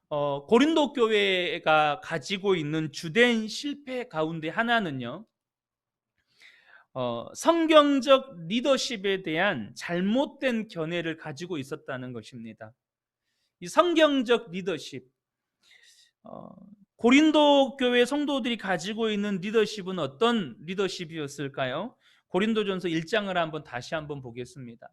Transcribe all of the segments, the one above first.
고린도 교회가 가지고 있는 주된 실패 가운데 하나는요, 성경적 리더십에 대한 잘못된 견해를 가지고 있었다는 것입니다. 이 성경적 리더십, 어, 고린도 교회 성도들이 가지고 있는 리더십은 어떤 리더십이었을까요? 고린도전서 1장을 다시 한번 보겠습니다.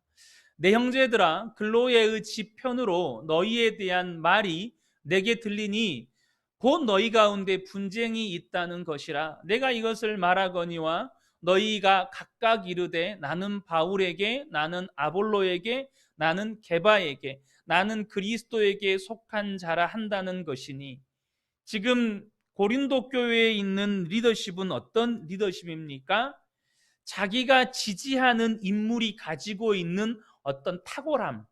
내 형제들아, 글로에의 집 편으로 너희에 대한 말이 내게 들리니 곧 너희 가운데 분쟁이 있다는 것이라. 내가 이것을 말하거니와 너희가 각각 이르되 나는 바울에게, 나는 아볼로에게, 나는 게바에게, 나는 그리스도에게 속한 자라 한다는 것이니. 지금 고린도 교회에 있는 리더십은 어떤 리더십입니까? 자기가 지지하는 인물이 가지고 있는 어떤 탁월함.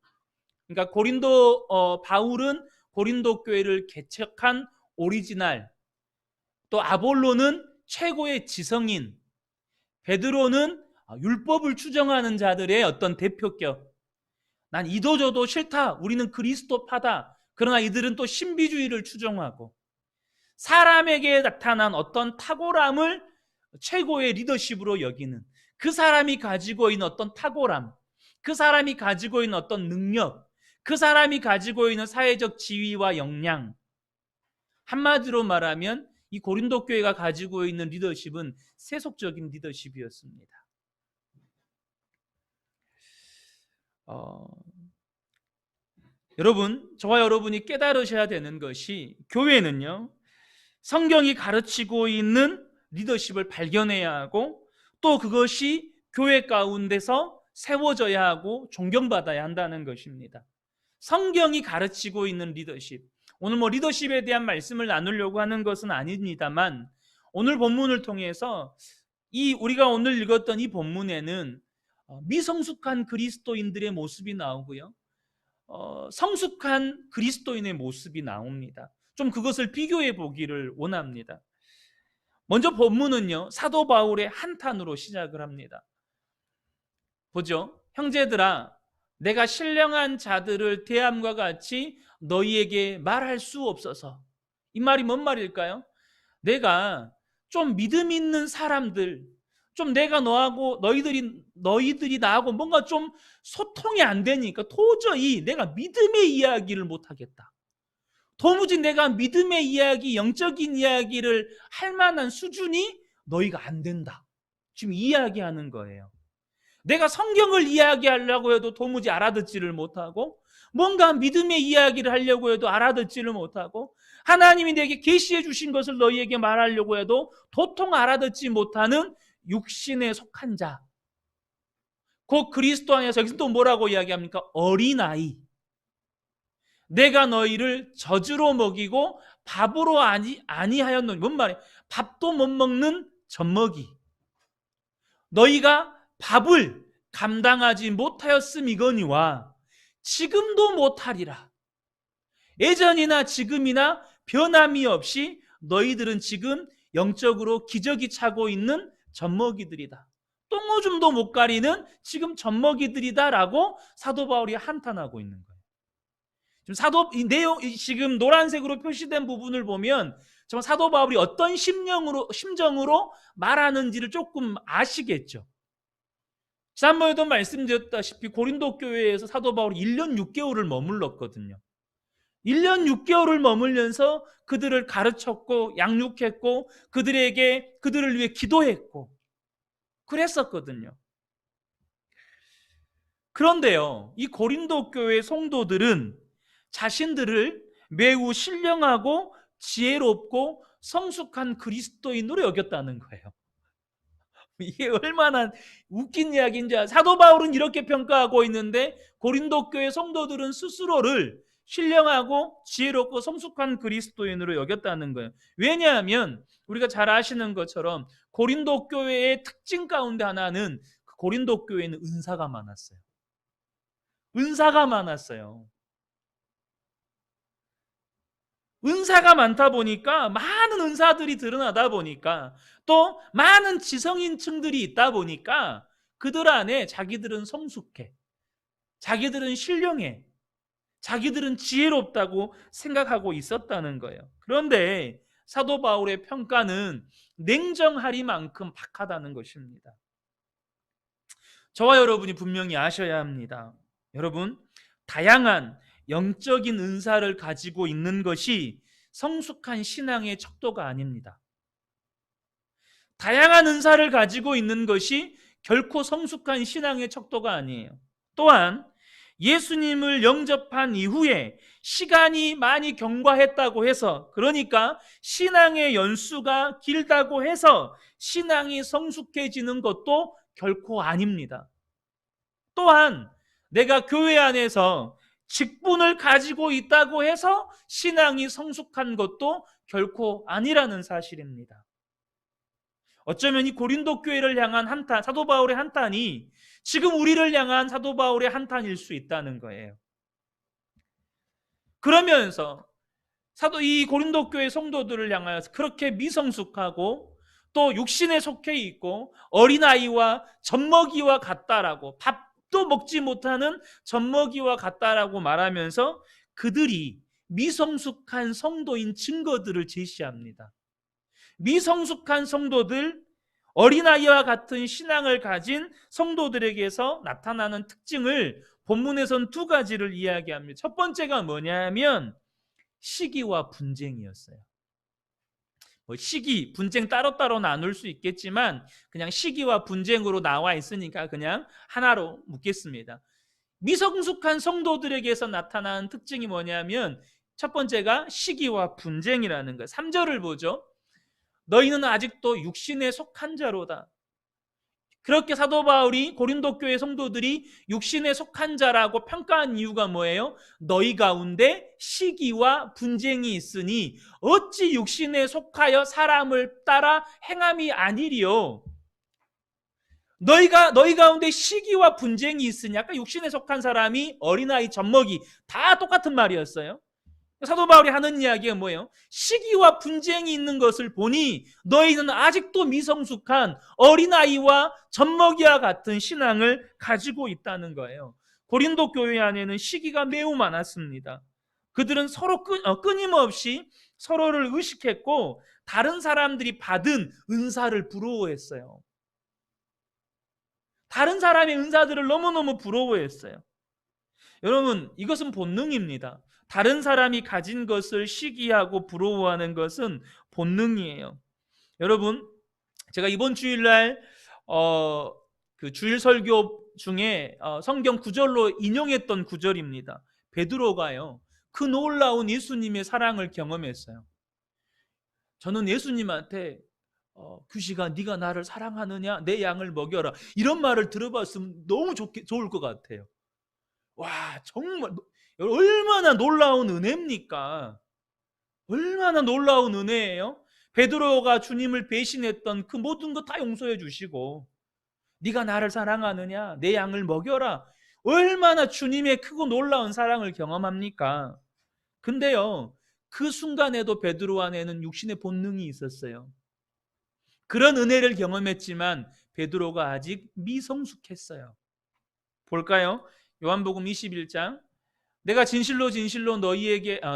그러니까 바울은 고린도 교회를 개척한 오리지널, 또 아볼로는 최고의 지성인, 베드로는 율법을 추정하는 자들의 어떤 대표격. 난 이도저도 싫다, 우리는 그리스도파다. 그러나 이들은 또 신비주의를 추정하고, 사람에게 나타난 어떤 탁월함을 최고의 리더십으로 여기는, 그 사람이 가지고 있는 어떤 탁월함, 그 사람이 가지고 있는 어떤 능력, 그 사람이 가지고 있는 사회적 지위와 역량, 한마디로 말하면 이 고린도 교회가 가지고 있는 리더십은 세속적인 리더십이었습니다. 여러분, 저와 여러분이 깨달으셔야 되는 것이, 교회는요, 성경이 가르치고 있는 리더십을 발견해야 하고, 또 그것이 교회 가운데서 세워져야 하고 존경받아야 한다는 것입니다. 성경이 가르치고 있는 리더십, 오늘 리더십에 대한 말씀을 나누려고 하는 것은 아닙니다만, 오늘 본문을 통해서 우리가 오늘 읽었던 이 본문에는 미성숙한 그리스도인들의 모습이 나오고요, 성숙한 그리스도인의 모습이 나옵니다. 좀 그것을 비교해 보기를 원합니다. 먼저 본문은요, 사도 바울의 한탄으로 시작을 합니다. 보죠. 형제들아, 내가 신령한 자들을 대함과 같이 너희에게 말할 수 없어서. 이 말이 뭔 말일까요? 내가 좀 믿음 있는 사람들, 좀 내가 너희들이 나하고 뭔가 좀 소통이 안 되니까 도저히 내가 믿음의 이야기를 못 하겠다. 도무지 내가 믿음의 이야기, 영적인 이야기를 할 만한 수준이 너희가 안 된다. 지금 이야기하는 거예요. 내가 성경을 이야기하려고 해도 도무지 알아듣지를 못하고, 뭔가 믿음의 이야기를 하려고 해도 알아듣지를 못하고, 하나님이 내게 계시해 주신 것을 너희에게 말하려고 해도 도통 알아듣지 못하는 육신에 속한 자, 곧 그리스도 안에서, 여기서 또 뭐라고 이야기합니까? 어린아이. 내가 너희를 젖으로 먹이고 밥으로 아니하였노니. 뭔 말이에요? 밥도 못 먹는 젖먹이. 너희가 밥을 감당하지 못하였음이거니와 지금도 못하리라. 예전이나 지금이나 변함이 없이 너희들은 지금 영적으로 기저귀 차고 있는 젖먹이들이다. 똥오줌도 못 가리는 지금 젖먹이들이다라고 사도 바울이 한탄하고 있는 거예요. 지금 이 내용, 지금 노란색으로 표시된 부분을 보면 정말 사도 바울이 어떤 심정으로 말하는지를 조금 아시겠죠. 지난번에도 말씀드렸다시피 고린도 교회에서 사도 바울이 1년 6개월을 머물렀거든요. 1년 6개월을 머물면서 그들을 가르쳤고 양육했고 그들을 위해 기도했고 그랬었거든요. 그런데요, 이 고린도 교회 성도들은 자신들을 매우 신령하고 지혜롭고 성숙한 그리스도인으로 여겼다는 거예요. 이게 얼마나 웃긴 이야기인지. 사도 바울은 이렇게 평가하고 있는데 고린도 교회 성도들은 스스로를 신령하고 지혜롭고 성숙한 그리스도인으로 여겼다는 거예요. 왜냐하면 우리가 잘 아시는 것처럼 고린도 교회의 특징 가운데 하나는 고린도 교회는 은사가 많았어요. 은사가 많았어요. 은사가 많다 보니까, 많은 은사들이 드러나다 보니까, 또 많은 지성인층들이 있다 보니까 그들 안에 자기들은 성숙해, 자기들은 신령해, 자기들은 지혜롭다고 생각하고 있었다는 거예요. 그런데 사도 바울의 평가는 냉정하리만큼 박하다는 것입니다. 저와 여러분이 분명히 아셔야 합니다. 여러분, 다양한 영적인 은사를 가지고 있는 것이 성숙한 신앙의 척도가 아닙니다. 다양한 은사를 가지고 있는 것이 결코 성숙한 신앙의 척도가 아니에요. 또한 예수님을 영접한 이후에 시간이 많이 경과했다고 해서, 그러니까 신앙의 연수가 길다고 해서 신앙이 성숙해지는 것도 결코 아닙니다. 또한 내가 교회 안에서 직분을 가지고 있다고 해서 신앙이 성숙한 것도 결코 아니라는 사실입니다. 어쩌면 이 고린도 교회를 향한 한탄, 사도 바울의 한탄이 지금 우리를 향한 사도 바울의 한탄일 수 있다는 거예요. 그러면서 이 고린도 교회 성도들을 향하여서 그렇게 미성숙하고 또 육신에 속해 있고 어린아이와 젖먹이와 같다라고, 밥도 먹지 못하는 젖먹이와 같다라고 말하면서 그들이 미성숙한 성도인 증거들을 제시합니다. 미성숙한 성도들, 어린아이와 같은 신앙을 가진 성도들에게서 나타나는 특징을 본문에선 두 가지를 이야기합니다. 첫 번째가 뭐냐면 시기와 분쟁이었어요. 시기, 분쟁 따로따로 나눌 수 있겠지만 그냥 시기와 분쟁으로 나와 있으니까 그냥 하나로 묻겠습니다. 미성숙한 성도들에게서 나타나는 특징이 뭐냐면 첫 번째가 시기와 분쟁이라는 거예요. 3절을 보죠. 너희는 아직도 육신에 속한 자로다. 그렇게 사도 바울이 고린도 교회 성도들이 육신에 속한 자라고 평가한 이유가 뭐예요? 너희 가운데 시기와 분쟁이 있으니 어찌 육신에 속하여 사람을 따라 행함이 아니리요. 너희 가운데 시기와 분쟁이 있으니, 아까 육신에 속한 사람이 어린아이, 젖먹이 다 똑같은 말이었어요. 사도 바울이 하는 이야기가 뭐예요? 시기와 분쟁이 있는 것을 보니 너희는 아직도 미성숙한 어린아이와 젖먹이와 같은 신앙을 가지고 있다는 거예요. 고린도 교회 안에는 시기가 매우 많았습니다. 그들은 서로 끊임없이 서로를 의식했고 다른 사람들이 받은 은사를 부러워했어요. 다른 사람의 은사들을 너무너무 부러워했어요. 여러분, 이것은 본능입니다. 다른 사람이 가진 것을 시기하고 부러워하는 것은 본능이에요. 여러분, 제가 이번 주일날 그 주일 설교 중에 성경 구절로 인용했던 구절입니다. 베드로가요, 그 놀라운 예수님의 사랑을 경험했어요. 저는 예수님한테 규시가 네가 나를 사랑하느냐? 내 양을 먹여라. 이런 말을 들어봤으면 너무 좋을 것 같아요. 와, 정말 얼마나 놀라운 은혜입니까? 얼마나 놀라운 은혜예요? 베드로가 주님을 배신했던 그 모든 것 다 용서해 주시고 네가 나를 사랑하느냐? 내 양을 먹여라. 얼마나 주님의 크고 놀라운 사랑을 경험합니까? 근데요, 그 순간에도 베드로 안에는 육신의 본능이 있었어요. 그런 은혜를 경험했지만 베드로가 아직 미성숙했어요. 볼까요? 요한복음 21장. 내가 진실로 진실로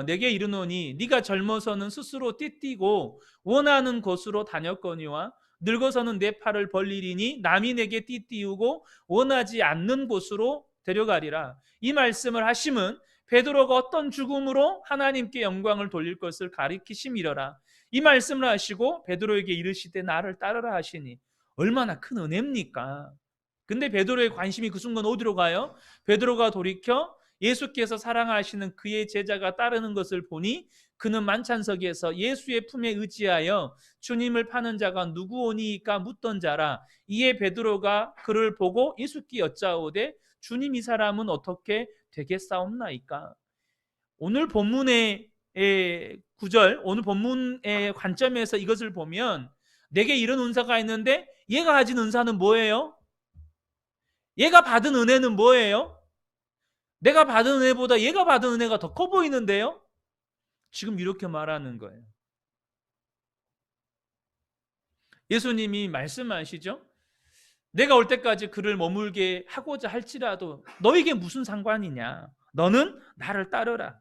내게 이르노니 네가 젊어서는 스스로 띠띠고 원하는 곳으로 다녔거니와 늙어서는 내 팔을 벌리리니 남이 내게 띠띠우고 원하지 않는 곳으로 데려가리라. 이 말씀을 하심은 베드로가 어떤 죽음으로 하나님께 영광을 돌릴 것을 가리키심이러라. 이 말씀을 하시고 베드로에게 이르시되 나를 따르라 하시니, 얼마나 큰 은혜입니까? 근데 베드로의 관심이 그 순간 어디로 가요? 베드로가 돌이켜 예수께서 사랑하시는 그의 제자가 따르는 것을 보니 그는 만찬석에서 예수의 품에 의지하여 주님을 파는 자가 누구오니까 묻던 자라. 이에 베드로가 그를 보고 예수께 여짜오되 주님, 이 사람은 어떻게 되겠사옵나이까? 오늘 본문의 구절, 오늘 본문의 관점에서 이것을 보면 내게 이런 은사가 있는데 얘가 가진 은사는 뭐예요? 얘가 받은 은혜는 뭐예요? 내가 받은 은혜보다 얘가 받은 은혜가 더 커 보이는데요? 지금 이렇게 말하는 거예요. 예수님이 말씀하시죠? 내가 올 때까지 그를 머물게 하고자 할지라도 너에게 무슨 상관이냐? 너는 나를 따르라.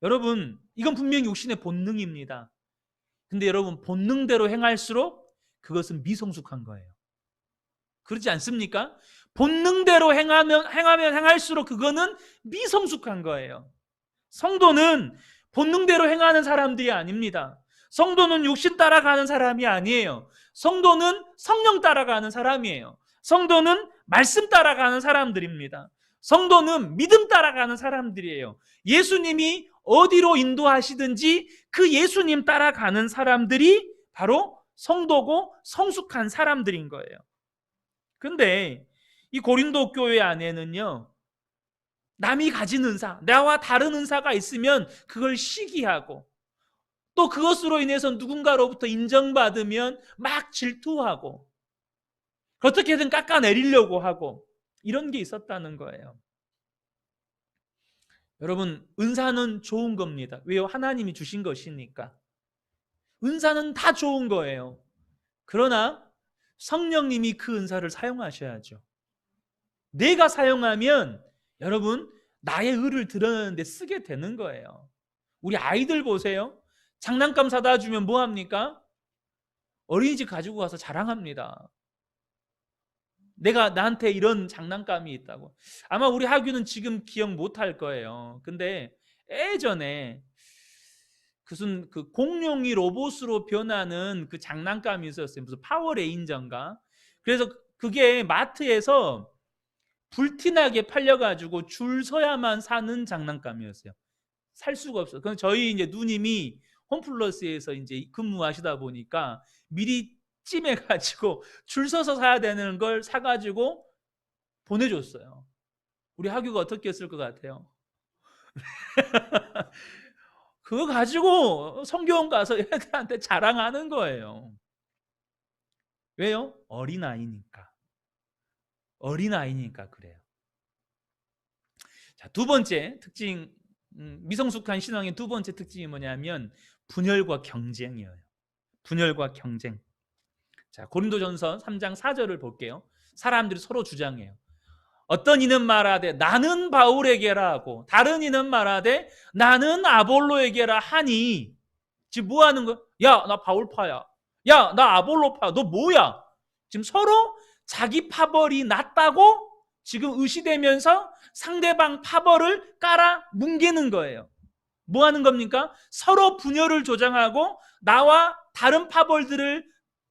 여러분, 이건 분명히 육신의 본능입니다. 근데 여러분, 본능대로 행할수록 그것은 미성숙한 거예요. 그렇지 않습니까? 본능대로 행하면 행할수록 그거는 미성숙한 거예요. 성도는 본능대로 행하는 사람들이 아닙니다. 성도는 육신 따라가는 사람이 아니에요. 성도는 성령 따라가는 사람이에요. 성도는 말씀 따라가는 사람들입니다. 성도는 믿음 따라가는 사람들이에요. 예수님이 어디로 인도하시든지 그 예수님 따라가는 사람들이 바로 성도고 성숙한 사람들인 거예요. 근데 이 고린도 교회 안에는요, 남이 가진 은사, 나와 다른 은사가 있으면 그걸 시기하고, 또 그것으로 인해서 누군가로부터 인정받으면 막 질투하고 어떻게든 깎아내리려고 하고, 이런 게 있었다는 거예요. 여러분, 은사는 좋은 겁니다. 왜요? 하나님이 주신 것이니까. 은사는 다 좋은 거예요. 그러나 성령님이 그 은사를 사용하셔야죠. 내가 사용하면 여러분, 나의 의를 드러내는데 쓰게 되는 거예요. 우리 아이들 보세요. 장난감 사다 주면 뭐 합니까? 어린이집 가지고 가서 자랑합니다. 내가 나한테 이런 장난감이 있다고. 아마 우리 하규는 지금 기억 못 할 거예요. 근데 예전에 무슨 그 공룡이 로봇으로 변하는 그 장난감이 있었어요. 무슨 파워레인저인가? 그래서 그게 마트에서 불티나게 팔려가지고 줄 서야만 사는 장난감이었어요. 살 수가 없어요. 그럼 저희 이제 누님이 홈플러스에서 이제 근무하시다 보니까 미리 찜해가지고 줄 서서 사야 되는 걸 사가지고 보내줬어요. 우리 하규가 어떻게 했을 것 같아요? 그거 가지고 성경 가서 애들한테 자랑하는 거예요. 왜요? 어린아이니까. 어린아이니까 그래요. 자, 두 번째 특징, 미성숙한 신앙의 두 번째 특징이 뭐냐면 분열과 경쟁이에요. 분열과 경쟁. 자, 고린도전서 3장 4절을 볼게요. 사람들이 서로 주장해요. 어떤 이는 말하되 나는 바울에게라 하고, 다른 이는 말하되 나는 아볼로에게라 하니, 지금 뭐 하는 거야? 야, 나 바울파야. 야, 나 아볼로파야. 너 뭐야? 지금 서로 자기 파벌이 낫다고 지금 의시되면서 상대방 파벌을 깔아 뭉개는 거예요. 뭐 하는 겁니까? 서로 분열을 조장하고 나와 다른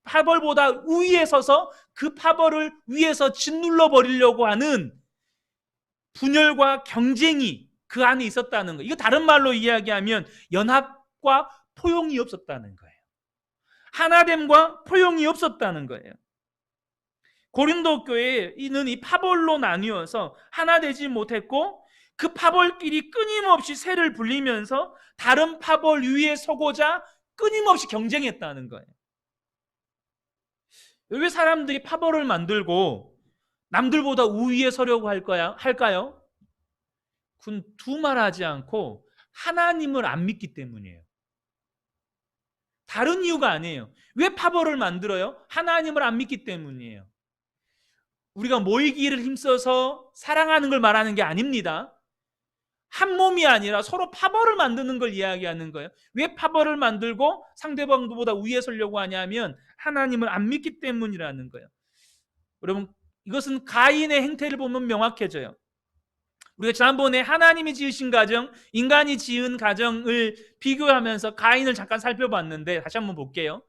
파벌보다 우위에 서서 그 파벌을 위에서 짓눌러 버리려고 하는 분열과 경쟁이 그 안에 있었다는 거예요. 이거 다른 말로 이야기하면 연합과 포용이 없었다는 거예요. 하나됨과 포용이 없었다는 거예요. 고린도 교회는 이 파벌로 나뉘어서 하나 되지 못했고, 그 파벌끼리 끊임없이 새를 불리면서 다른 파벌 위에 서고자 끊임없이 경쟁했다는 거예요. 왜 사람들이 파벌을 만들고 남들보다 우위에 서려고 할까요? 그건 두말하지 않고 하나님을 안 믿기 때문이에요. 다른 이유가 아니에요. 왜 파벌을 만들어요? 하나님을 안 믿기 때문이에요. 우리가 모이기를 힘써서 사랑하는 걸 말하는 게 아닙니다. 한 몸이 아니라 서로 파벌을 만드는 걸 이야기하는 거예요. 왜 파벌을 만들고 상대방보다 위에 서려고 하냐면 하나님을 안 믿기 때문이라는 거예요. 여러분, 이것은 가인의 행태를 보면 명확해져요. 우리가 지난번에 하나님이 지으신 가정, 인간이 지은 가정을 비교하면서 가인을 잠깐 살펴봤는데 다시 한번 볼게요.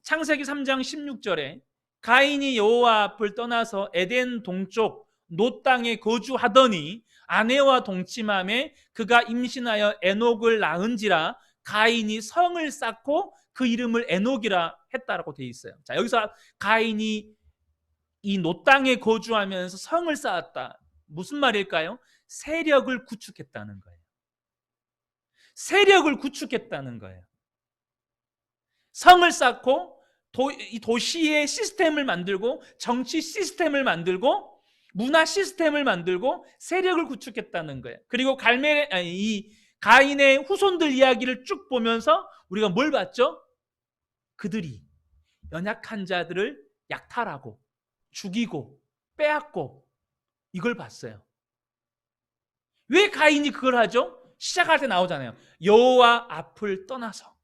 창세기 3장 16절에 가인이 여호와 앞을 떠나서 에덴 동쪽 노 땅에 거주하더니 아내와 동침함에 그가 임신하여 에녹을 낳은지라 가인이 성을 쌓고 그 이름을 에녹이라 했다라고 되어 있어요. 자, 여기서 가인이 이 노 땅에 거주하면서 성을 쌓았다. 무슨 말일까요? 세력을 구축했다는 거예요. 세력을 구축했다는 거예요. 성을 쌓고 이 도시의 시스템을 만들고 정치 시스템을 만들고 문화 시스템을 만들고 세력을 구축했다는 거예요. 그리고 이 가인의 후손들 이야기를 쭉 보면서 우리가 뭘 봤죠? 그들이 연약한 자들을 약탈하고 죽이고 빼앗고 이걸 봤어요. 왜 가인이 그걸 하죠? 시작할 때 나오잖아요. 여호와 앞을 떠나서,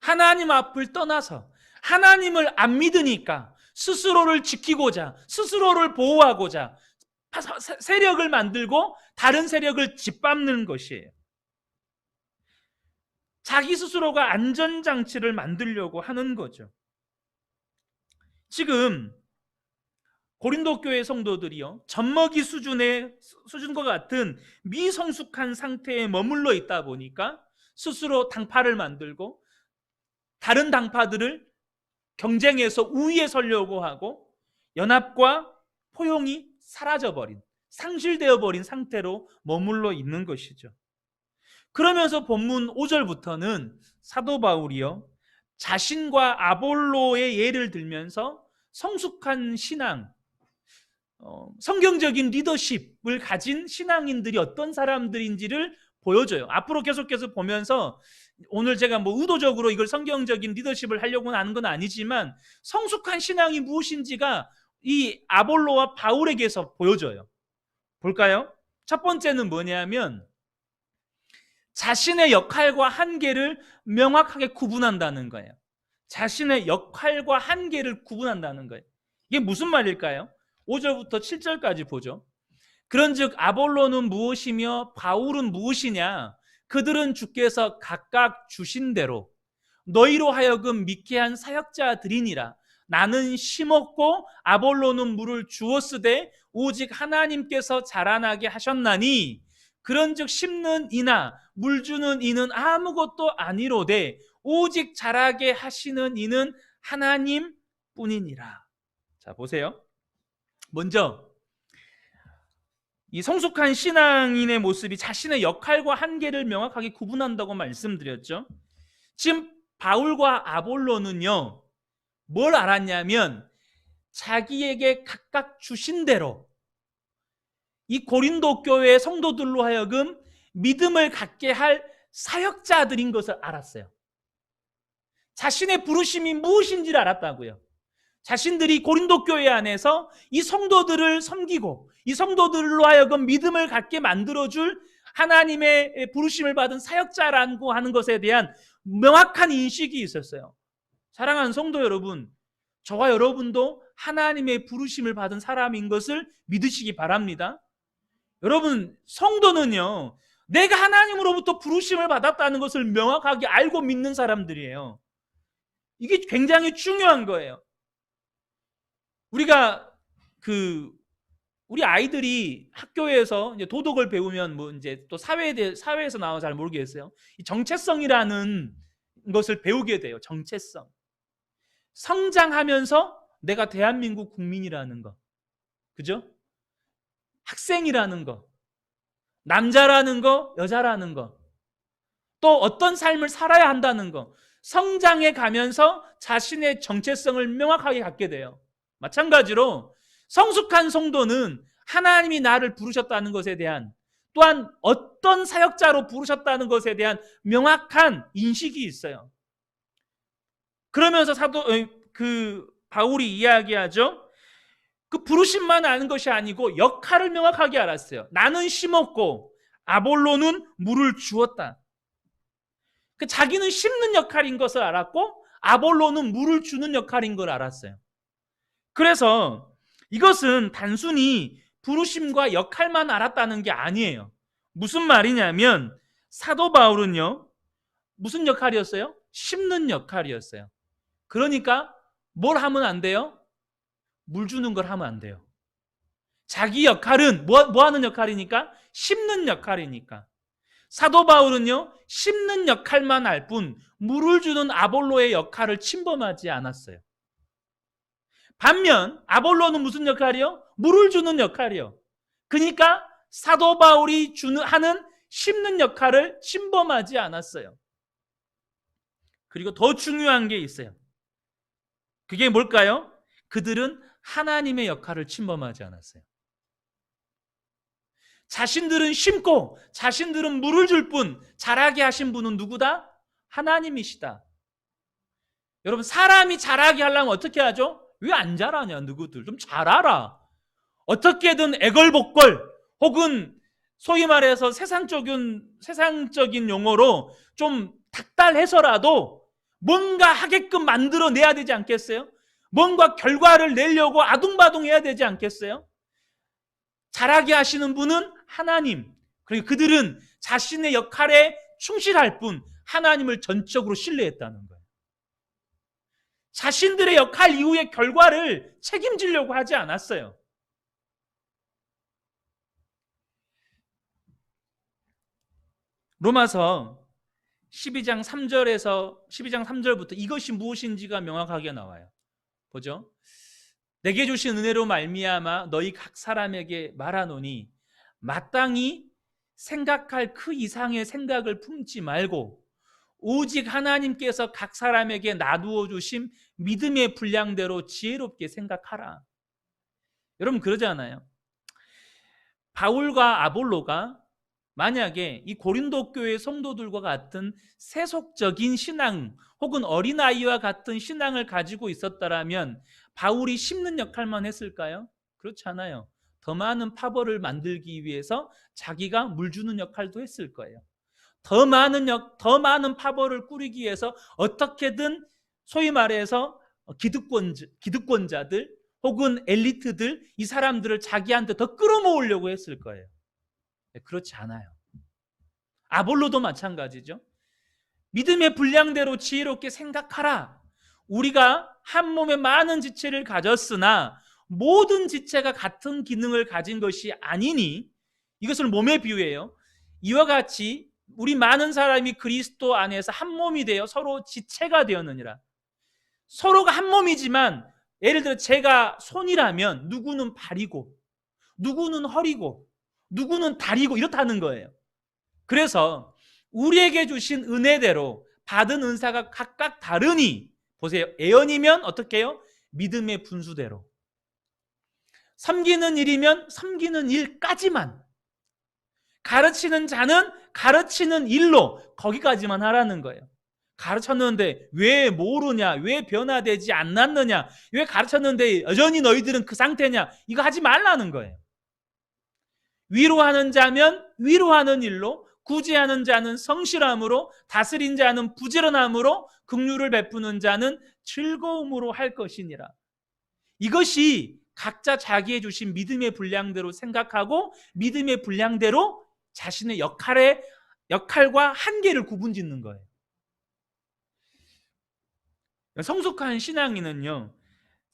하나님 앞을 떠나서 하나님을 안 믿으니까 스스로를 지키고자, 스스로를 보호하고자 세력을 만들고 다른 세력을 짓밟는 것이에요. 자기 스스로가 안전장치를 만들려고 하는 거죠. 지금 고린도 교회 성도들이요, 젖먹이 수준과 같은 미성숙한 상태에 머물러 있다 보니까 스스로 당파를 만들고 다른 당파들을 경쟁해서 우위에 서려고 하고 연합과 포용이 사라져버린, 상실되어 버린 상태로 머물러 있는 것이죠. 그러면서 본문 5절부터는 사도 바울이요, 자신과 아볼로의 예를 들면서 성숙한 신앙, 성경적인 리더십을 가진 신앙인들이 어떤 사람들인지를 보여줘요. 앞으로 계속해서 보면서 오늘 제가 뭐 의도적으로 이걸 성경적인 리더십을 하려고 하는 건 아니지만 성숙한 신앙이 무엇인지가 이 아볼로와 바울에게서 보여져요. 볼까요? 첫 번째는 뭐냐면 자신의 역할과 한계를 명확하게 구분한다는 거예요. 자신의 역할과 한계를 구분한다는 거예요. 이게 무슨 말일까요? 5절부터 7절까지 보죠. 그런즉 아볼로는 무엇이며 바울은 무엇이냐? 그들은 주께서 각각 주신 대로 너희로 하여금 믿게 한 사역자들이니라. 나는 심었고 아볼로는 물을 주었으되 오직 하나님께서 자라나게 하셨나니 그런즉 심는 이나 물 주는 이는 아무것도 아니로되 오직 자라게 하시는 이는 하나님 뿐이니라. 자, 보세요. 먼저 이 성숙한 신앙인의 모습이 자신의 역할과 한계를 명확하게 구분한다고 말씀드렸죠. 지금 바울과 아볼로는요, 뭘 알았냐면 자기에게 각각 주신 대로 이 고린도 교회 성도들로 하여금 믿음을 갖게 할 사역자들인 것을 알았어요. 자신의 부르심이 무엇인지를 알았다고요. 자신들이 고린도 교회 안에서 이 성도들을 섬기고 이 성도들로 하여금 믿음을 갖게 만들어줄 하나님의 부르심을 받은 사역자라고 하는 것에 대한 명확한 인식이 있었어요. 사랑하는 성도 여러분, 저와 여러분도 하나님의 부르심을 받은 사람인 것을 믿으시기 바랍니다. 여러분, 성도는요, 내가 하나님으로부터 부르심을 받았다는 것을 명확하게 알고 믿는 사람들이에요. 이게 굉장히 중요한 거예요. 우리가 우리 아이들이 학교에서 이제 도덕을 배우면 뭐 이제 또 사회에서 나와 잘 모르겠어요. 이 정체성이라는 것을 배우게 돼요. 정체성. 성장하면서 내가 대한민국 국민이라는 거, 그죠? 학생이라는 거, 남자라는 거, 여자라는 거, 또 어떤 삶을 살아야 한다는 거, 성장해 가면서 자신의 정체성을 명확하게 갖게 돼요. 마찬가지로 성숙한 성도는 하나님이 나를 부르셨다는 것에 대한, 또한 어떤 사역자로 부르셨다는 것에 대한 명확한 인식이 있어요. 그러면서 바울이 이야기하죠. 그 부르심만 아는 것이 아니고 역할을 명확하게 알았어요. 나는 심었고 아볼로는 물을 주었다. 자기는 심는 역할인 것을 알았고 아볼로는 물을 주는 역할인 걸 알았어요. 그래서 이것은 단순히 부르심과 역할만 알았다는 게 아니에요. 무슨 말이냐면 사도 바울은요, 무슨 역할이었어요? 심는 역할이었어요. 그러니까 뭘 하면 안 돼요? 물 주는 걸 하면 안 돼요. 자기 역할은 뭐 하는 역할이니까? 심는 역할이니까. 사도 바울은요, 심는 역할만 알 뿐 물을 주는 아볼로의 역할을 침범하지 않았어요. 반면 아볼로는 무슨 역할이요? 물을 주는 역할이요. 그러니까 사도 바울이 하는 심는 역할을 침범하지 않았어요. 그리고 더 중요한 게 있어요. 그게 뭘까요? 그들은 하나님의 역할을 침범하지 않았어요. 자신들은 심고 자신들은 물을 줄 뿐 자라게 하신 분은 누구다? 하나님이시다. 여러분, 사람이 자라게 하려면 어떻게 하죠? 왜 안 자라냐? 누구들 좀 자라라. 어떻게든 애걸복걸 혹은 소위 말해서 세상적인 용어로 좀 닥달해서라도 뭔가 하게끔 만들어내야 되지 않겠어요? 뭔가 결과를 내려고 아둥바둥해야 되지 않겠어요? 잘하게 하시는 분은 하나님, 그리고 그들은 자신의 역할에 충실할 뿐 하나님을 전적으로 신뢰했다는 거예요. 자신들의 역할 이후의 결과를 책임지려고 하지 않았어요. 로마서 12장 3절부터 이것이 무엇인지가 명확하게 나와요. 보죠. 내게 주신 은혜로 말미암아 너희 각 사람에게 말하노니 마땅히 생각할 그 이상의 생각을 품지 말고 오직 하나님께서 각 사람에게 나누어 주신 믿음의 분량대로 지혜롭게 생각하라. 여러분 그러잖아요. 바울과 아볼로가 만약에 이 고린도 교회 성도들과 같은 세속적인 신앙 혹은 어린아이와 같은 신앙을 가지고 있었다면 바울이 심는 역할만 했을까요? 그렇지 않아요. 더 많은 파벌을 만들기 위해서 자기가 물 주는 역할도 했을 거예요. 더 많은 파벌을 꾸리기 위해서 어떻게든 소위 말해서 기득권자들 혹은 엘리트들, 이 사람들을 자기한테 더 끌어모으려고 했을 거예요. 그렇지 않아요. 아볼로도 마찬가지죠. 믿음의 분량대로 지혜롭게 생각하라. 우리가 한 몸에 많은 지체를 가졌으나 모든 지체가 같은 기능을 가진 것이 아니니, 이것을 몸에 비유해요. 이와 같이 우리 많은 사람이 그리스도 안에서 한 몸이 되어 서로 지체가 되었느니라. 서로가 한 몸이지만 예를 들어 제가 손이라면 누구는 발이고 누구는 허리고 누구는 다리고 이렇다는 거예요. 그래서 우리에게 주신 은혜대로 받은 은사가 각각 다르니, 보세요. 예언이면 어떻게 해요? 믿음의 분수대로, 섬기는 일이면 섬기는 일까지만, 가르치는 자는 가르치는 일로 거기까지만 하라는 거예요. 가르쳤는데 왜 모르냐, 왜 변화되지 않았느냐, 왜 가르쳤는데 여전히 너희들은 그 상태냐, 이거 하지 말라는 거예요. 위로하는 자면 위로하는 일로, 구제하는 자는 성실함으로, 다스린 자는 부지런함으로, 긍휼을 베푸는 자는 즐거움으로 할 것이니라. 이것이 각자 자기의 주신 믿음의 분량대로 생각하고 믿음의 분량대로 자신의 역할과 한계를 구분짓는 거예요. 성숙한 신앙인은요,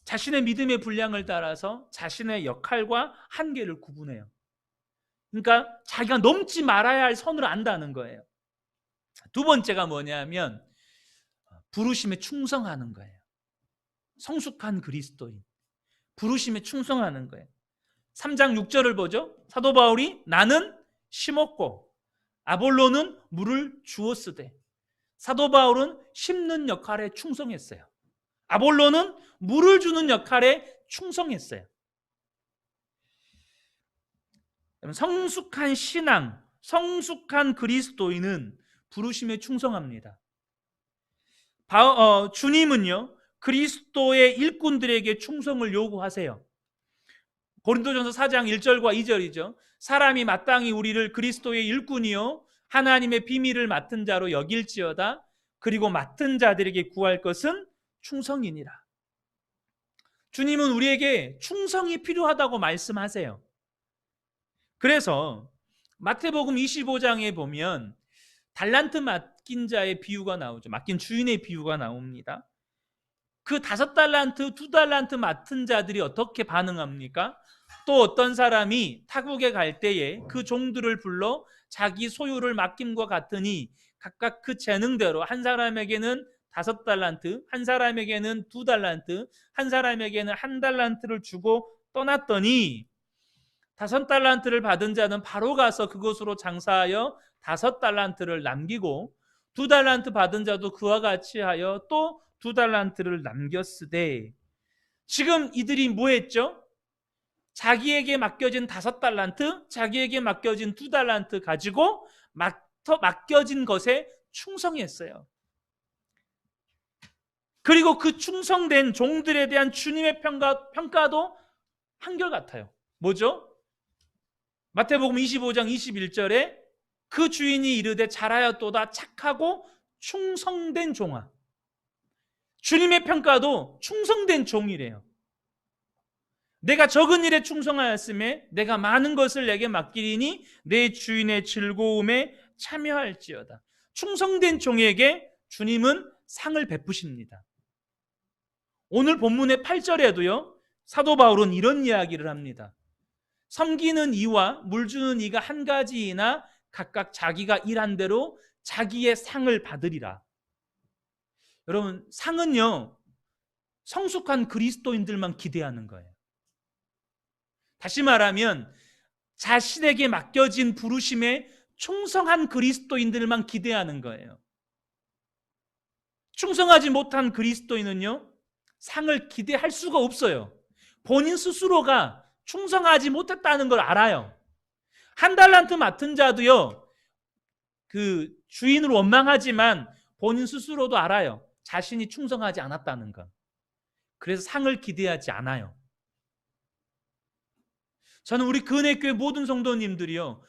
자신의 믿음의 분량을 따라서 자신의 역할과 한계를 구분해요. 그러니까 자기가 넘지 말아야 할 선을 안다는 거예요. 두 번째가 뭐냐면 부르심에 충성하는 거예요. 성숙한 그리스도인, 부르심에 충성하는 거예요. 3장 6절을 보죠. 사도 바울이 나는 심었고 아볼로는 물을 주었으되, 사도 바울은 심는 역할에 충성했어요. 아볼로는 물을 주는 역할에 충성했어요. 성숙한 신앙, 성숙한 그리스도인은 부르심에 충성합니다. 주님은요, 그리스도의 일꾼들에게 충성을 요구하세요. 고린도전서 4장 1절과 2절이죠. 사람이 마땅히 우리를 그리스도의 일꾼이요 하나님의 비밀을 맡은 자로 여길지어다. 그리고 맡은 자들에게 구할 것은 충성이니라. 주님은 우리에게 충성이 필요하다고 말씀하세요. 그래서 마태복음 25장에 보면 달란트 맡긴 자의 비유가 나오죠. 맡긴 주인의 비유가 나옵니다. 그 5달란트, 2달란트 맡은 자들이 어떻게 반응합니까? 또 어떤 사람이 타국에 갈 때에 그 종들을 불러 자기 소유를 맡김과 같으니 각각 그 재능대로 한 사람에게는 5달란트, 한 사람에게는 2달란트, 한 사람에게는 1달란트를 주고 떠났더니 5달란트를 받은 자는 바로 가서 그것으로 장사하여 5달란트를 남기고 2달란트 받은 자도 그와 같이 하여 또 2달란트를 남겼으되, 지금 이들이 뭐 했죠? 자기에게 맡겨진 5달란트, 자기에게 맡겨진 2달란트 가지고 맡겨진 것에 충성했어요. 그리고 그 충성된 종들에 대한 주님의 평가도 한결같아요. 뭐죠? 마태복음 25장 21절에 그 주인이 이르되 잘하였도다 착하고 충성된 종아. 주님의 평가도 충성된 종이래요. 내가 적은 일에 충성하였음에 내가 많은 것을 내게 맡기리니 내 주인의 즐거움에 참여할지어다. 충성된 종에게 주님은 상을 베푸십니다. 오늘 본문의 8절에도요, 사도 바울은 이런 이야기를 합니다. 섬기는 이와 물 주는 이가 한 가지이나 각각 자기가 일한 대로 자기의 상을 받으리라. 여러분, 상은요, 성숙한 그리스도인들만 기대하는 거예요. 다시 말하면 자신에게 맡겨진 부르심에 충성한 그리스도인들만 기대하는 거예요. 충성하지 못한 그리스도인은요, 상을 기대할 수가 없어요. 본인 스스로가 충성하지 못했다는 걸 알아요. 한 달란트 맡은 자도요, 그 주인을 원망하지만 본인 스스로도 알아요. 자신이 충성하지 않았다는 것. 그래서 상을 기대하지 않아요. 저는 우리 근혜교회 모든 성도님들이요,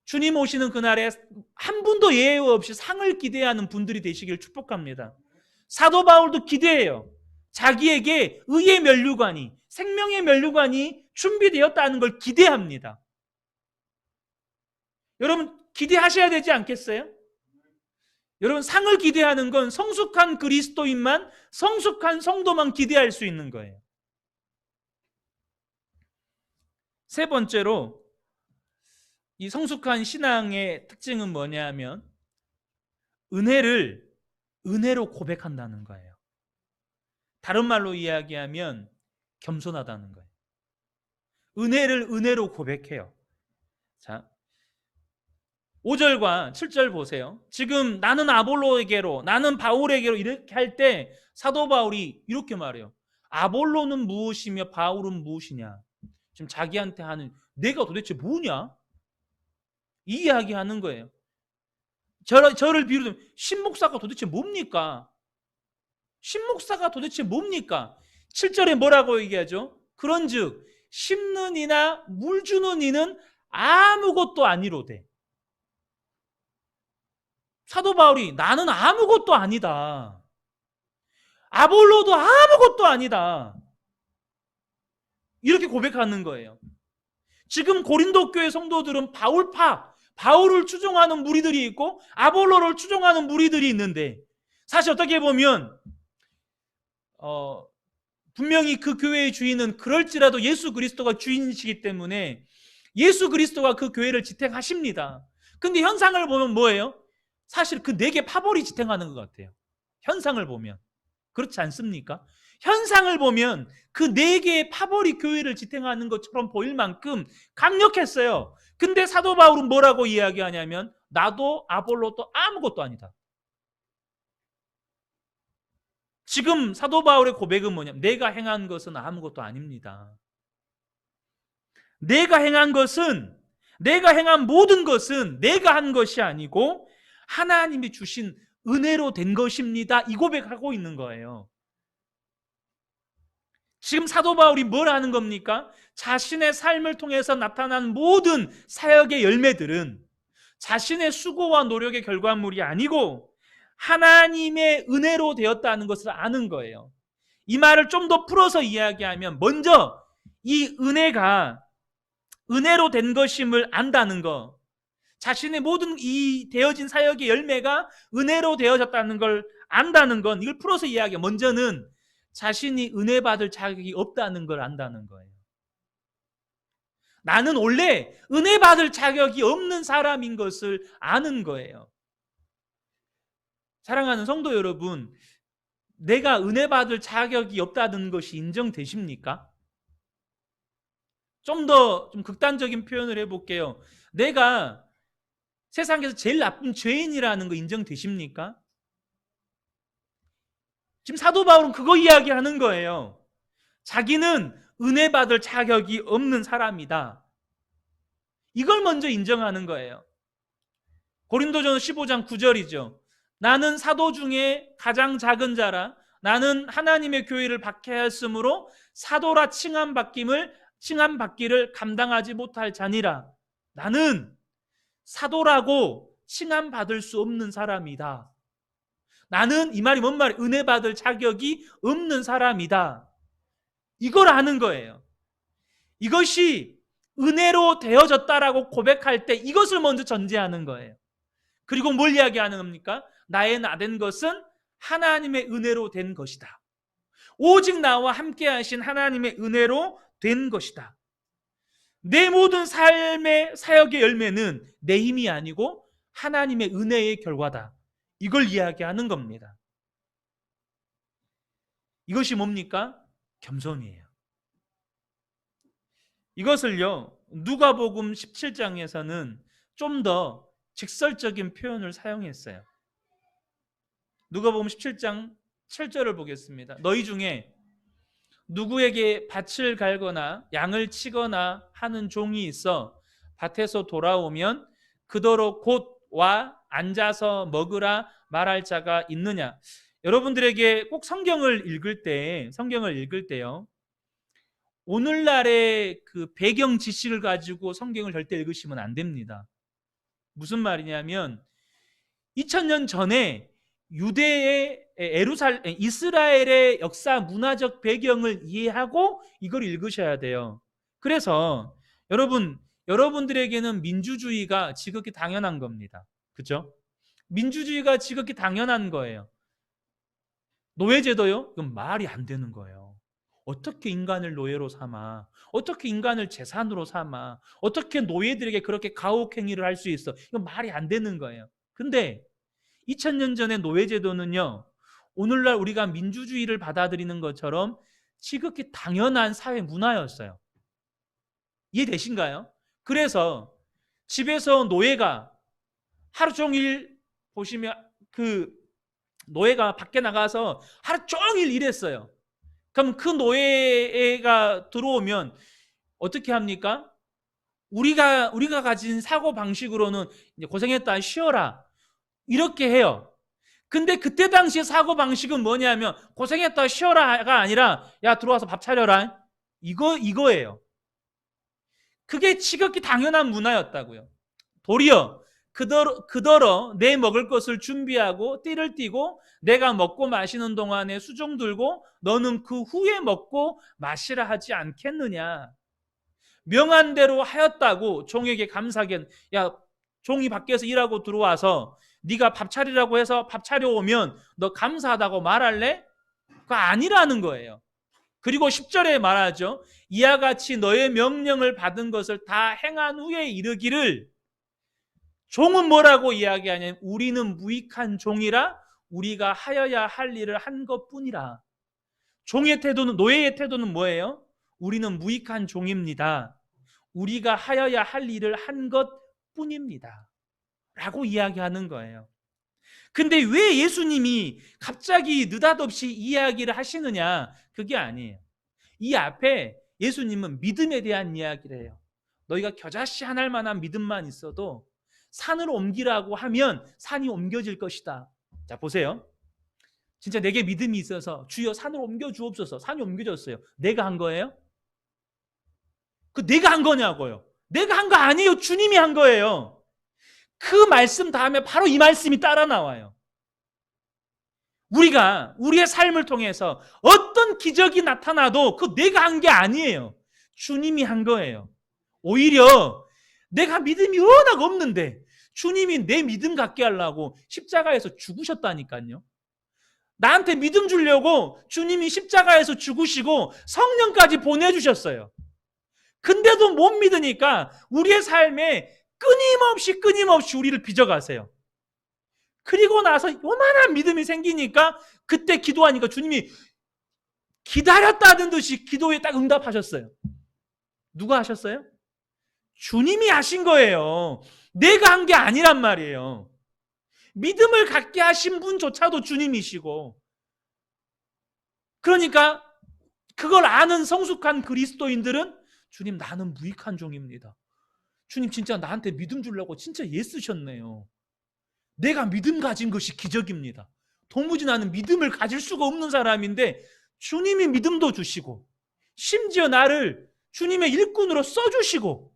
주님 오시는 그날에 한 분도 예외 없이 상을 기대하는 분들이 되시길 축복합니다. 사도 바울도 기대해요. 자기에게 의의 면류관이, 생명의 면류관이 준비되었다는 걸 기대합니다. 여러분, 기대하셔야 되지 않겠어요? 여러분, 상을 기대하는 건 성숙한 그리스도인만, 성숙한 성도만 기대할 수 있는 거예요. 세 번째로, 이 성숙한 신앙의 특징은 뭐냐 하면 은혜로 고백한다는 거예요. 다른 말로 이야기하면 겸손하다는 거예요. 은혜를 은혜로 고백해요. 자, 5절과 7절 보세요. 지금 나는 아볼로에게로, 나는 바울에게로 이렇게 할 때 사도 바울이 이렇게 말해요. 아볼로는 무엇이며 바울은 무엇이냐? 지금 자기한테 하는, 내가 도대체 뭐냐? 이 이야기 하는 거예요. 저를 비유하면 신목사가 도대체 뭡니까? 신목사가 도대체 뭡니까? 7절에 뭐라고 얘기하죠? 그런즉 심는 이나 물 주는 이는 아무것도 아니로되. 사도 바울이 나는 아무것도 아니다. 아볼로도 아무것도 아니다. 이렇게 고백하는 거예요. 지금 고린도 교회 성도들은 바울을 추종하는 무리들이 있고 아볼로를 추종하는 무리들이 있는데, 사실 어떻게 보면 분명히 그 교회의 주인은 그럴지라도 예수 그리스도가 주인이시기 때문에 예수 그리스도가 그 교회를 지탱하십니다. 근데 현상을 보면 뭐예요? 사실 그 네 개 파벌이 지탱하는 것 같아요. 현상을 보면. 그렇지 않습니까? 현상을 보면 그 네 개의 파벌이 교회를 지탱하는 것처럼 보일 만큼 강력했어요. 근데 사도 바울은 뭐라고 이야기하냐면 나도 아볼로도 아무것도 아니다. 지금 사도 바울의 고백은 뭐냐면 내가 행한 것은 아무것도 아닙니다. 내가 행한 모든 것은 내가 한 것이 아니고 하나님이 주신 은혜로 된 것입니다. 이 고백하고 있는 거예요. 지금 사도 바울이 뭘 하는 겁니까? 자신의 삶을 통해서 나타난 모든 사역의 열매들은 자신의 수고와 노력의 결과물이 아니고 하나님의 은혜로 되었다는 것을 아는 거예요. 이 말을 좀 더 풀어서 이야기하면 먼저 이 은혜가 은혜로 된 것임을 안다는 것, 자신의 모든 이 되어진 사역의 열매가 은혜로 되어졌다는 걸 안다는 건, 이걸 풀어서 이야기해. 먼저는 자신이 은혜 받을 자격이 없다는 걸 안다는 거예요. 나는 원래 은혜 받을 자격이 없는 사람인 것을 아는 거예요. 사랑하는 성도 여러분, 내가 은혜 받을 자격이 없다는 것이 인정되십니까? 좀 더 극단적인 표현을 해볼게요. 내가 세상에서 제일 나쁜 죄인이라는 거 인정되십니까? 지금 사도 바울은 그거 이야기하는 거예요. 자기는 은혜 받을 자격이 없는 사람이다. 이걸 먼저 인정하는 거예요. 고린도전서 15장 9절이죠. 나는 사도 중에 가장 작은 자라 나는 하나님의 교회를 박해하였으므로 사도라 칭함받기를 감당하지 못할 자니라. 나는 사도라고 칭함받을 수 없는 사람이다. 나는, 이 말이 뭔 말이에요? 은혜 받을 자격이 없는 사람이다. 이걸 아는 거예요. 이것이 은혜로 되어졌다라고 고백할 때 이것을 먼저 전제하는 거예요. 그리고 뭘 이야기하는 겁니까? 나의 나된 것은 하나님의 은혜로 된 것이다. 오직 나와 함께 하신 하나님의 은혜로 된 것이다. 내 모든 삶의 사역의 열매는 내 힘이 아니고 하나님의 은혜의 결과다. 이걸 이야기하는 겁니다. 이것이 뭡니까? 겸손이에요. 이것을요, 누가복음 17장에서는 좀 더 직설적인 표현을 사용했어요. 누가복음 17장 7절을 보겠습니다. 너희 중에 누구에게 밭을 갈거나 양을 치거나 하는 종이 있어 밭에서 돌아오면 그더러 곧 와 앉아서 먹으라 말할 자가 있느냐? 여러분들에게 꼭 성경을 읽을 때요, 오늘날의 그 배경 지식을 가지고 성경을 절대 읽으시면 안 됩니다. 무슨 말이냐면 2000년 전에 유대의 이스라엘의 역사 문화적 배경을 이해하고 이걸 읽으셔야 돼요. 그래서 여러분들에게는 민주주의가 지극히 당연한 겁니다. 그렇죠? 민주주의가 지극히 당연한 거예요. 노예제도요? 이건 말이 안 되는 거예요. 어떻게 인간을 노예로 삼아? 어떻게 인간을 재산으로 삼아? 어떻게 노예들에게 그렇게 가혹행위를 할 수 있어? 이건 말이 안 되는 거예요. 근데 2000년 전의 노예제도는요, 오늘날 우리가 민주주의를 받아들이는 것처럼 지극히 당연한 사회 문화였어요. 이해되신가요? 그래서 집에서 노예가 하루 종일, 보시면 그 노예가 밖에 나가서 하루 종일 일했어요. 그럼 그 노예가 들어오면 어떻게 합니까? 우리가 가진 사고 방식으로는 고생했다, 쉬어라, 이렇게 해요. 근데 그때 당시의 사고 방식은 뭐냐면 고생했다, 쉬어라가 아니라 야, 들어와서 밥 차려라, 이거예요. 그게 지극히 당연한 문화였다고요. 도리어 그더러 내 먹을 것을 준비하고 띠를 띠고 내가 먹고 마시는 동안에 수종 들고 너는 그 후에 먹고 마시라 하지 않겠느냐. 명한 대로 하였다고 종에게 감사하게, 야, 종이 밖에서 일하고 들어와서 네가 밥 차리라고 해서 밥 차려오면 너 감사하다고 말할래? 그거 아니라는 거예요. 그리고 10절에 말하죠. 이와 같이 너의 명령을 받은 것을 다 행한 후에 이르기를, 종은 뭐라고 이야기하냐면 우리는 무익한 종이라 우리가 하여야 할 일을 한 것뿐이라. 종의 태도는, 노예의 태도는 뭐예요? 우리는 무익한 종입니다. 우리가 하여야 할 일을 한 것뿐입니다. 라고 이야기하는 거예요. 근데 왜 예수님이 갑자기 느닷없이 이야기를 하시느냐? 그게 아니에요. 이 앞에 예수님은 믿음에 대한 이야기를 해요. 너희가 겨자씨 한 알 만한 믿음만 있어도 산을 옮기라고 하면 산이 옮겨질 것이다. 자, 보세요. 진짜 내게 믿음이 있어서 주여 산을 옮겨 주옵소서. 산이 옮겨졌어요. 내가 한 거예요? 그 내가 한 거냐고요. 내가 한 거 아니에요. 주님이 한 거예요. 그 말씀 다음에 바로 이 말씀이 따라 나와요. 우리가 우리의 삶을 통해서 어떤 기적이 나타나도 그 내가 한 게 아니에요. 주님이 한 거예요. 오히려 내가 믿음이 워낙 없는데 주님이 내 믿음 갖게 하려고 십자가에서 죽으셨다니까요. 나한테 믿음 주려고 주님이 십자가에서 죽으시고 성령까지 보내주셨어요. 근데도 못 믿으니까 우리의 삶에 끊임없이 우리를 빚어가세요. 그리고 나서 요만한 믿음이 생기니까 그때 기도하니까 주님이 기다렸다는 듯이 기도에 딱 응답하셨어요. 누가 하셨어요? 주님이 하신 거예요. 내가 한 게 아니란 말이에요. 믿음을 갖게 하신 분조차도 주님이시고, 그러니까 그걸 아는 성숙한 그리스도인들은 주님, 나는 무익한 종입니다. 주님 진짜 나한테 믿음 주려고 진짜 애쓰셨네요. 내가 믿음 가진 것이 기적입니다. 도무지 나는 믿음을 가질 수가 없는 사람인데 주님이 믿음도 주시고 심지어 나를 주님의 일꾼으로 써주시고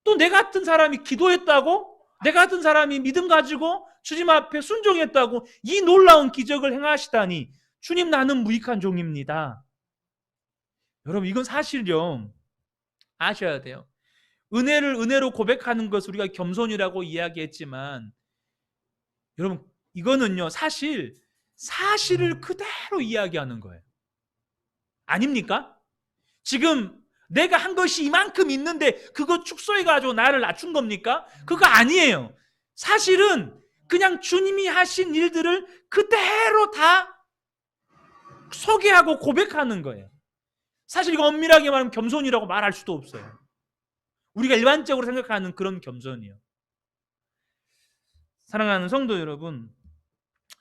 또 내 같은 사람이 기도했다고, 내 같은 사람이 믿음 가지고 주님 앞에 순종했다고 이 놀라운 기적을 행하시다니, 주님 나는 무익한 종입니다. 여러분 이건 사실요, 아셔야 돼요. 은혜를 은혜로 고백하는 것을 우리가 겸손이라고 이야기했지만, 여러분 이거는요 사실을 그대로 이야기하는 거예요. 아닙니까? 지금 내가 한 것이 이만큼 있는데 그거 축소해가지고 나를 낮춘 겁니까? 그거 아니에요. 사실은 그냥 주님이 하신 일들을 그대로 다 소개하고 고백하는 거예요. 사실 이거 엄밀하게 말하면 겸손이라고 말할 수도 없어요. 우리가 일반적으로 생각하는 그런 겸손이요. 사랑하는 성도 여러분,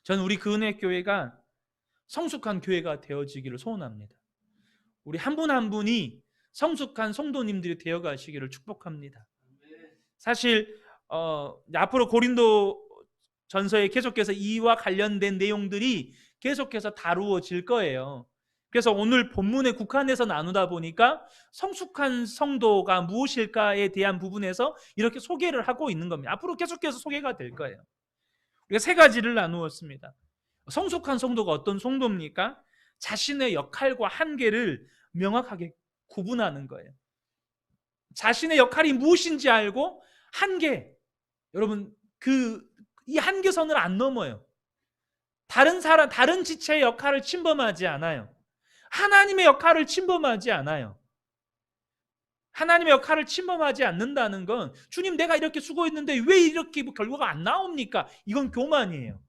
저는 우리 그은혜 교회가 성숙한 교회가 되어지기를 소원합니다. 우리 한 분 한 분이 성숙한 성도님들이 되어 가시기를 축복합니다. 사실 앞으로 고린도 전서에 계속해서 이와 관련된 내용들이 계속해서 다루어질 거예요. 그래서 오늘 본문에 국한해서 나누다 보니까 성숙한 성도가 무엇일까에 대한 부분에서 이렇게 소개를 하고 있는 겁니다. 앞으로 계속해서 소개가 될 거예요. 우리가 세 가지를 나누었습니다. 성숙한 성도가 어떤 성도입니까? 자신의 역할과 한계를 명확하게 구분하는 거예요. 자신의 역할이 무엇인지 알고 한계, 여러분 이 한계선을 안 넘어요. 다른 지체의 역할을 침범하지 않아요. 하나님의 역할을 침범하지 않아요. 하나님의 역할을 침범하지 않는다는 건, 주님 내가 이렇게 수고했는데 왜 이렇게 결과가 안 나옵니까? 이건 교만이에요.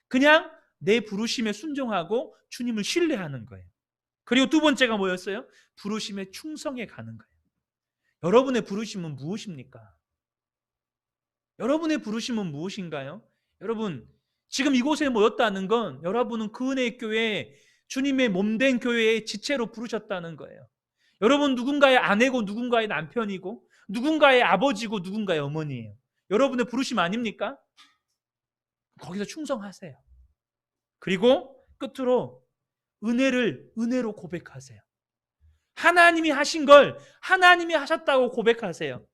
그냥 내 부르심에 순종하고 주님을 신뢰하는 거예요. 그리고 두 번째가 뭐였어요? 부르심에 충성해 가는 거예요. 여러분의 부르심은 무엇입니까? 여러분의 부르심은 무엇인가요? 여러분 지금 이곳에 모였다는 건 여러분은 그은혜의 교회, 주님의 몸된 교회의 지체로 부르셨다는 거예요. 여러분 누군가의 아내고 누군가의 남편이고 누군가의 아버지고 누군가의 어머니예요. 여러분의 부르심 아닙니까? 거기서 충성하세요. 그리고 끝으로 은혜로 고백하세요. 하나님이 하신 걸 하나님이 하셨다고 고백하세요.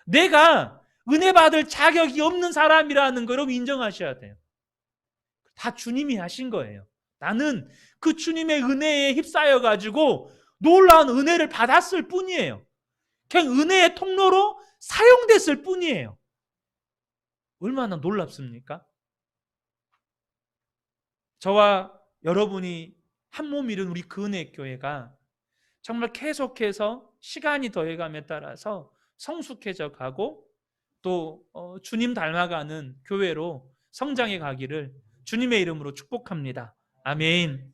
내가 은혜 받을 자격이 없는 사람이라는 걸 여러분 인정하셔야 돼요. 다 주님이 하신 거예요. 나는 그 주님의 은혜에 휩싸여 가지고 놀라운 은혜를 받았을 뿐이에요. 그냥 은혜의 통로로 사용됐을 뿐이에요. 얼마나 놀랍습니까? 저와 여러분이 한 몸 이룬 우리 그은혜 교회가 정말 계속해서 시간이 더해감에 따라서 성숙해져 가고 또 주님 닮아가는 교회로 성장해 가기를 주님의 이름으로 축복합니다. 아멘.